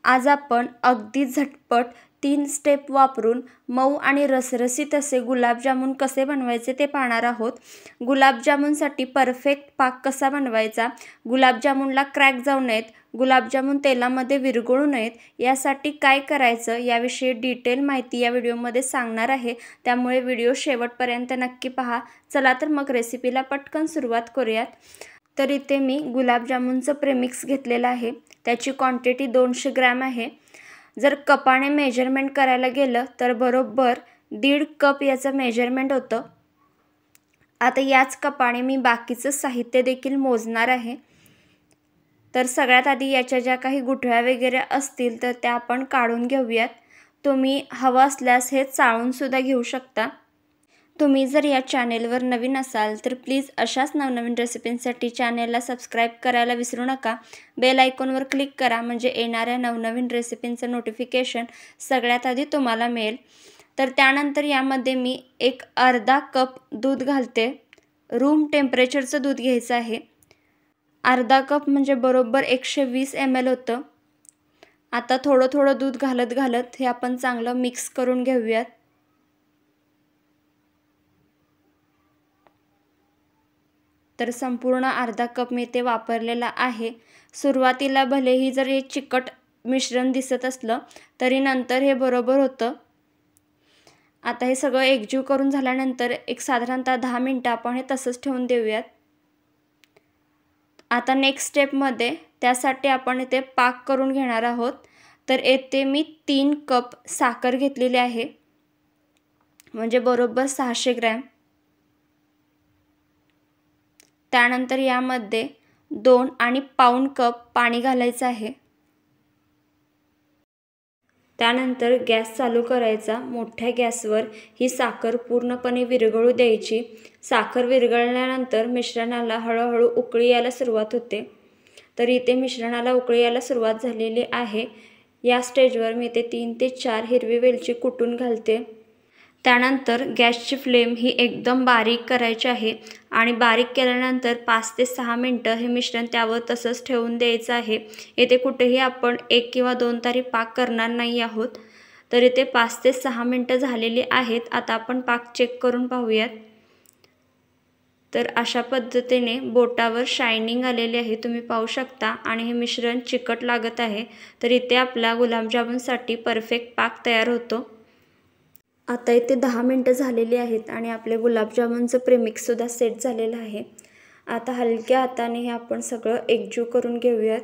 आज आपण अगदी झटपट 3 स्टेप वापरून मऊ आणि रसरशीत असे गुलाबजामुन कसे बनवायचे ते पाहणार आहोत। गुलाबजामुनसाठी परफेक्ट पाक कसा बनवायचा, गुलाबजामुनला क्रॅक जाऊ नयेत, गुलाबजामुन तेलामध्ये विरघळू नयेत यासाठी काय करायचं याविषयी डिटेल माहिती या व्हिडिओमध्ये सांगणार आहे, त्यामुळे व्हिडिओ शेवटपर्यंत नक्की पहा। चला तर मग रेसिपीला पटकन सुरुवात करूयात। तर इथे मी गुलाबजामुनचं प्रेमिक्स घेतलेलं आहे, त्याची क्वांटिटी 200 ग्रॅम आहे। जर कपाने मेजरमेंट करायला गेलं तर बरोबर 1.5 कप याचं मेजरमेंट होतं। आता याच कपाने मी बाकीचं साहित्य देखील मोजणार आहे। तर सगळ्यात आधी याच्या ज्या काही गुठळ्या वगैरे असतील तर त्या आपण काढून घेऊयात। तुम्ही हवं असल्यास हे चाळून सुद्धा घेऊ शकता। तुम्ही जर या चॅनेलवर नवीन असाल तर प्लीज अशाच नवनवीन रेसिपींसाठी चॅनेलला सबस्क्राईब करायला विसरू नका। बेल आयकॉनवर क्लिक करा म्हणजे येणाऱ्या नवनवीन रेसिपींचं नोटिफिकेशन सगळ्यात आधी तुम्हाला मिळेल। तर त्यानंतर यामध्ये मी एक अर्धा कप दूध घालते। रूम टेम्परेचरचं दूध घ्यायचं आहे। अर्धा कप म्हणजे बरोबर 120 ml होतं। आता थोडं थोडं दूध घालत घालत हे आपण चांगलं मिक्स करून घेऊयात। तर संपूर्ण अर्धा कप मी ते वापरलेला आहे। सुरुवातीला भलेही जर हे चिकट मिश्रण दिसत असलं तरी नंतर हे बरोबर होतं। आता हे सगळं एकजीव करून झाल्यानंतर एक साधारणतः 10 मिनिटं आपण हे तसंच ठेवून देऊयात। आता नेक्स्ट स्टेपमध्ये त्यासाठी आपण इथे पाक करून घेणार आहोत। तर येथे मी 3 कप साखर घेतलेली आहे, म्हणजे बरोबर 600 ग्रॅम। त्यानंतर यामध्ये 2 आणि पाऊण कप पाणी घालायचं आहे। त्यानंतर गॅस चालू करायचा। मोठ्या गॅसवर ही साखर पूर्णपणे विरघळू द्यायची। साखर विरघळल्यानंतर मिश्रणाला हळूहळू उकळी यायला सुरुवात होते। तर इथे मिश्रणाला उकळी यायला सुरुवात झालेली आहे। या स्टेजवर मी इथे 3 ते 4 हिरवी वेलची कुटून घालते। त्यानंतर गॅसची फ्लेम ही एकदम बारीक करायची आहे आणि बारीक केल्यानंतर 5 ते 6 मिनिटं हे मिश्रण त्यावर तसंच ठेवून द्यायचं आहे। येथे कुठेही आपण 1 किंवा 2 तारी पाक करणार नाही आहोत। तर इथे 5 ते 6 मिनिटं झालेली आहेत। आता आपण पाक चेक करून पाहूयात। तर अशा पद्धतीने बोटावर शायनिंग आलेली आहे, तुम्ही पाहू शकता, आणि हे मिश्रण चिकट लागत आहे। तर इथे आपला गुलाबजामुनसाठी परफेक्ट पाक तयार होतो। आता इथे 10 मिनिटं झालेली आहेत आणि आपले गुलाबजामुनचं प्रेमिक्ससुद्धा सेट झालेलं आहे। आता हलक्या हाताने हे आपण सगळं एकजीव करून घेऊयात।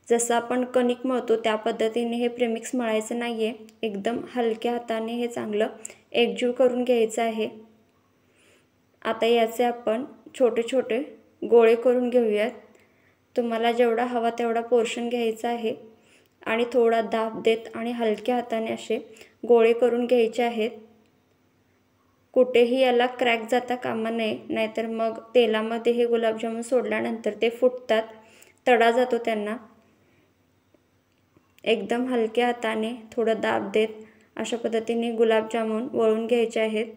जसं आपण कणिक मळतो त्या पद्धतीने हे प्रेमिक्स मळायचं नाही आहे, एकदम हलक्या हाताने हे चांगलं एकजीव करून घ्यायचं आहे। आता याचे आपण छोटे छोटे गोळे करून घेऊयात। तुम्हाला जेवढा हवा तेवढा पोर्शन घ्यायचा आहे आणि थोडा दाब देत आणि हलक्या हाताने असे गोळे करून घ्यायचे आहेत। कुठेही याला क्रॅक जाता कामा नये, नाहीतर मग तेलामध्ये हे गुलाबजामुन सोडल्यानंतर ते फुटतात, तडा जातो त्यांना। एकदम हलक्या हाताने थोडं दाब देत अशा पद्धतीने गुलाबजामुन वळून घ्यायचे आहेत।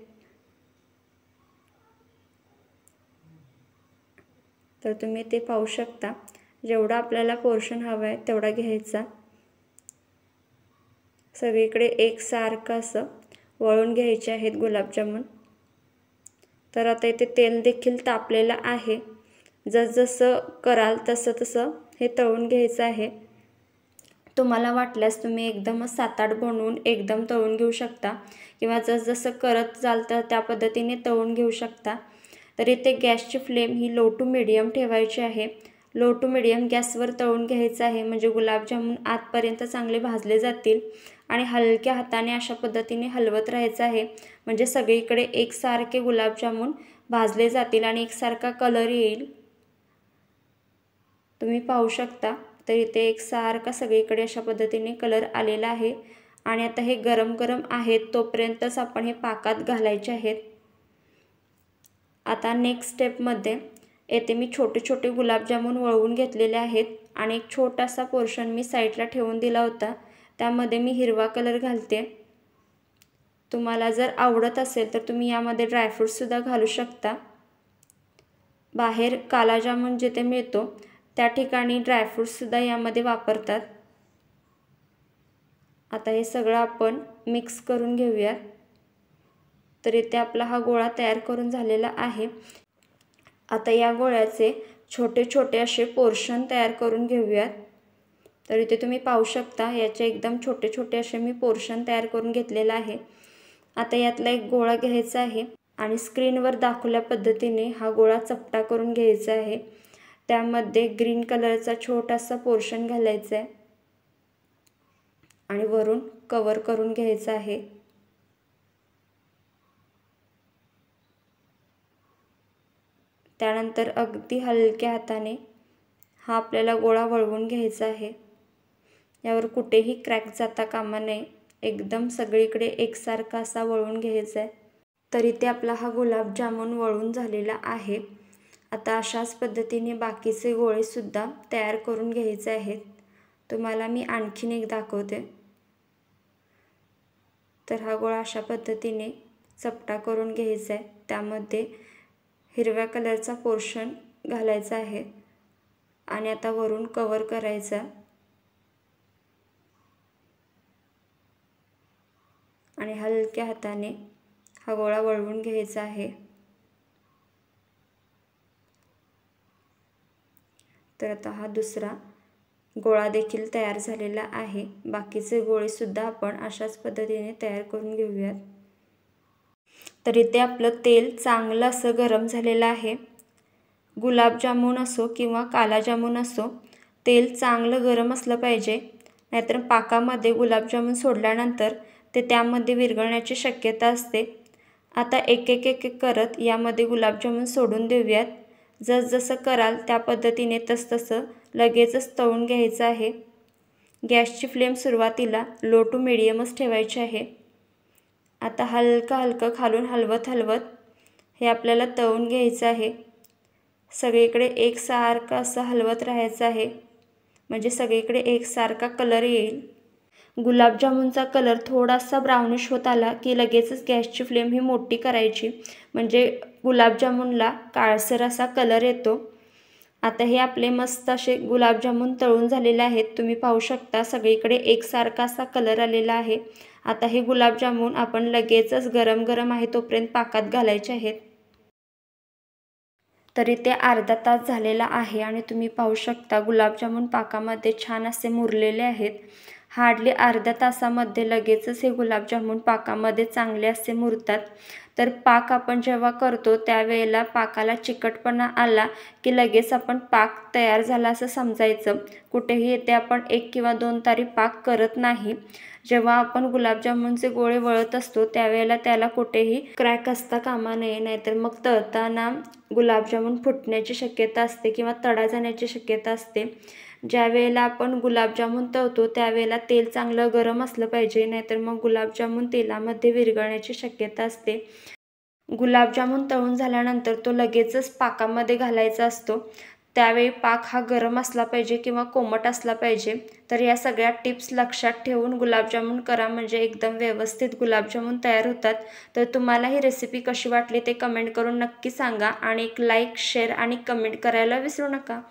तर तुम्ही ते पाहू शकता, जेवढा आपल्याला पोर्शन हवा आहे तेवढा घ्यायचा। सगळीकडे एकसारखं असं वळून घ्यायचे आहेत गुलाबजामुन। तर आता इथे तेल देखील तापलेलं आहे। जसजसं कराल तसं तसं हे तळून घ्यायचं आहे। तुम्हाला वाटल्यास तुम्ही एकदमच 7-8 बनवून एकदम तळून घेऊ शकता किंवा जसजसं करत जाल तर त्या पद्धतीने तळून घेऊ शकता। तर इथे गॅसची फ्लेम ही लो टू मीडियम ठेवायची आहे। लो टू मीडियम गॅसवर तळून घ्यायचं आहे, म्हणजे गुलाबजामुन आतपर्यंत चांगले भाजले जातील। आणि हलक्या हाताने अशा पद्धतीने हलवत राहायचं आहे, म्हणजे सगळीकडे एकसारखे गुलाबजामुन भाजले जातील आणि एकसारखा कलर येईल। तुम्ही पाहू शकता, तर इथे एकसारखा सगळीकडे अशा पद्धतीने कलर आलेला आहे। आणि आता हे गरम गरम आहेत तोपर्यंतच आपण हे पाकात घालायचे आहेत। आता नेक्स्ट स्टेपमध्ये येथे मी छोटे छोटे गुलाबजामुन वळवून घेतलेले आहेत आणि एक छोटासा पोर्शन मी साईडला ठेवून दिला होता, त्यामध्ये मी हिरवा कलर घालते। तुम्हाला जर आवडत असेल तर तुम्ही यामध्ये ड्रायफ्रूट्ससुद्धा घालू शकता। बाहेर काला जामुन जिथे मिळतो त्या ठिकाणी ड्रायफ्रूट्ससुद्धा यामध्ये वापरतात। आता हे सगळं आपण मिक्स करून घेऊया। तर इथे आपला हा गोळा तयार करून झालेला आहे। आता या गोळ्याचे छोटे छोटे असे पोर्शन तयार करून घेऊयात। तर इथे तुम्ही पाहू शकता याचे एकदम छोटे छोटे असे मी पोर्शन तयार करून घेतलेला आहे। आता यातला एक गोळा घ्यायचा आहे आणि स्क्रीनवर दाखवल्या पद्धतीने हा गोळा चपटा करून घ्यायचा आहे। त्यामध्ये ग्रीन कलरचा छोटासा पोर्शन घालायचा आहे आणि वरून कव्हर करून घ्यायचा आहे। त्यानंतर अगदी हलक्या हाताने हा आपल्याला गोळा वळवून घ्यायचा आहे। यावर कुठेही क्रॅक जाता कामा नये, एकदम सगळीकडे एकसारखा असा वळवून घ्यायचा आहे। तर इथे आपला हा गुलाबजामुन वळून झालेला आहे। आता अशाच पद्धतीने बाकीचे गोळे सुद्धा तयार करून घ्यायचे आहेत। तुम्हाला मी आणखीन एक दाखवते। तर हा गोळा अशा पद्धतीने चपटा करून घ्यायचा आहे। त्यामध्ये हिरव्या कलरचा पोर्शन घालायचा आहे आणि आता वरून कव्हर करायचा आणि हलक्या हाताने हा गोळा वळवून घ्यायचा आहे। तर आता हा दुसरा गोळा देखील तयार झालेला आहे। बाकीचे गोळे सुद्धा आपण अशाच पद्धतीने तयार करून घेऊयात। तर इथे आपलं तेल चांगलं असं गरम झालेलं आहे। गुलाबजामुन असो किंवा कालाजामुन असो, तेल चांगलं गरम असलं पाहिजे, नाहीतर पाकामध्ये गुलाबजामुन सोडल्यानंतर ते त्यामध्ये विरघळण्याची शक्यता असते। आता एक एक एक एक करत यामध्ये गुलाबजामुन सोडून देऊयात। जसजसं कराल त्या पद्धतीने तसतसं लगेचच तळून घ्यायचं आहे। गॅसची फ्लेम सुरुवातीला लो टू मीडियमच ठेवायची आहे। आता हलकं हलकं खालून हलवत हलवत हे आपल्याला तळून घ्यायचं आहे। सगळीकडे एकसारखं असं हलवत राहायचं आहे, म्हणजे सगळीकडे एकसारखा कलर येईल। गुलाबजामुनचा कलर थोडासा ब्राउनिश होत आला की लगेचच गॅसची फ्लेम ही मोठी करायची, म्हणजे गुलाबजामुनला काळसर असा कलर येतो। आता हे आपले मस्त असे गुलाबजामुन तळून झालेले आहेत। तुम्ही पाहू शकता सगळीकडे एकसारखा असा कलर आलेला आहे। आता हे गुलाबजामुन आपण लगेचच गरम गरम आहे तोपर्यंत पाकात घालायचे आहेत। तरी ते अर्धा तास झालेला आहे आणि तुम्ही पाहू शकता गुलाबजामुन पाकामध्ये छान असे मुरलेले आहेत। हार्डली अर्ध्या तासामध्ये लगेचच हे गुलाबजामुन पाकामध्ये चांगले असे मुरतात। तर पाक आपण जेव्हा करतो त्यावेळेला पाकाला चिकटपणा आला की लगेच आपण पाक तयार झाला असं समजायचं। कुठेही येथे आपण 1 किंवा 2 तारी पाक करत नाही। जेव्हा आपण गुलाबजामुनचे गोळे वळत असतो त्यावेळेला त्याला कुठेही क्रॅक असता कामा नये, नाहीतर मग तळताना गुलाबजामुन फुटण्याची शक्यता असते किंवा तडा जाण्याची शक्यता असते। ज्या वेळेला आपण गुलाबजामुन तळतो त्यावेळेला तेल चांगलं गरम असलं पाहिजे, नाहीतर मग गुलाबजामुन तेलामध्ये विरघळण्याची शक्यता असते। गुलाबजामुन तळून झाल्यानंतर तो लगेचच पाकामध्ये घालायचा असतो। त्यावेळी पाक हा गरम असला पाहिजे किंवा कोमट असला पाहिजे। तर या सगळ्या टिप्स लक्षात ठेवून गुलाबजामुन करा, म्हणजे एकदम व्यवस्थित गुलाबजामुन तयार होतात। तर तुम्हाला ही रेसिपी कशी वाटली ते कमेंट करून नक्की सांगा आणि एक लाईक, शेअर आणि कमेंट करायला विसरू नका।